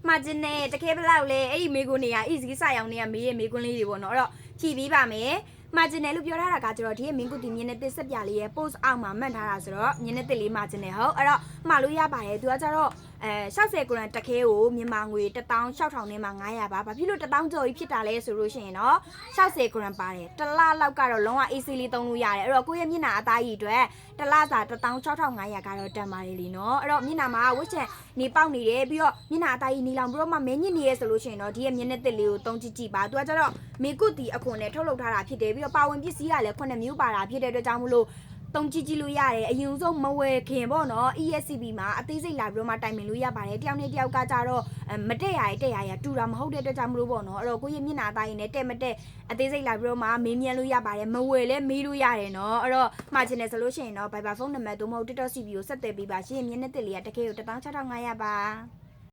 margin နဲ့တကယ်ဘလောက်လဲအဲ့ဒီမေကွန်းတွေက easy စရောင်တွေကမေးရမေကွန်းလေးတွေပေါ့နော်အဲ့တော့ကြည့်ပြီးပါမယ် margin နဲ့လို့ပြောထားတာကကျတော့ဒီရဲ့မင်းကုတီမြင်းနဲ့တစ်ဆက်ပြလေးရဲ့ post အောက်မှာမှတ်ထားတာဆိုတော့မြင်းနဲ့တစ်လေး margin နဲ့ဟုတ်အဲ့တော့မှာလို့ရပါတယ်သူကကျတော့60 gram တခဲကိုမြန်မာငွေ16000နဲ့မှ900ပါဘာဖြစ်လို့1000ကျော်ကြီးဖြစ်တာလဲဆိုလို့ရှိရင်တော့60 gram ပါတယ်တစ်လလောက်ကတော့လုံးဝ AC လေးသုံးလို့ရတယ်အဲ့တော့ကိုယ့်ရဲ့မျက်နှာအသားကြီးအတွက်တစ်လစာ16500ကတော့တန်ပါတယ်လीနော်အဲ့တော့မျက်နှာမှာဝတ်ချက်နေပေါက်နေတယ်ပြီးတော့မျက်နှာအသားကြီးနေလောင်ပြီးတော့မှမင်းညစ်နေရဲဆိုလို့ရှိရင်တော့ဒီရဲ့မျက်နှာတစ်လေးကိုသုံးကြည့်ကြည့်ပါသူကကျတော့မေကုတီအခွန်နဲ့ထုတ်လုပ်ထားတာဖြစ်တယ်ပြီးတော့ပါဝင်ပစ္စည်းကလည်း9မျိုးပါတာဖြစ်တဲ့အတွက်ကြောင့်မလို့တုံးကြည့်ကြည့်လို့ရတယ်အရင်ဆုံးမဝယ်ခင်ပေါ့နော် ESCB မှာအသေးစိတ်လာပြီးတော့မှတိုင်ပင်လို့ရပါတယ်တယောက်နဲ့တယောက်ကကြတော့မတက်ရတဲ့တက်ရတူတာမဟုတ်တဲ့အတွက်ကြောင့်မလို့ပေါ့နော်အဲ့တော့ကိုယ့်ရဲ့မျက်နှာသားရည်နဲ့တက်မတက်အသေးစိတ်လာပြီးတော့မှမေးမြန်းလို့ရပါတယ်မဝယ်လဲမေးလို့ရတယ်နော်အဲ့တော့မှာချင်တယ်ဆိုလို့ရှိရင်တော့ Viber ဖုန်းနံပါတ်သို့မဟုတ် TikTok CB ကိုဆက်သွယ်ပေးပါရှင်မျက်နှာတစ်လေးကတကယ်ကို16500ပါ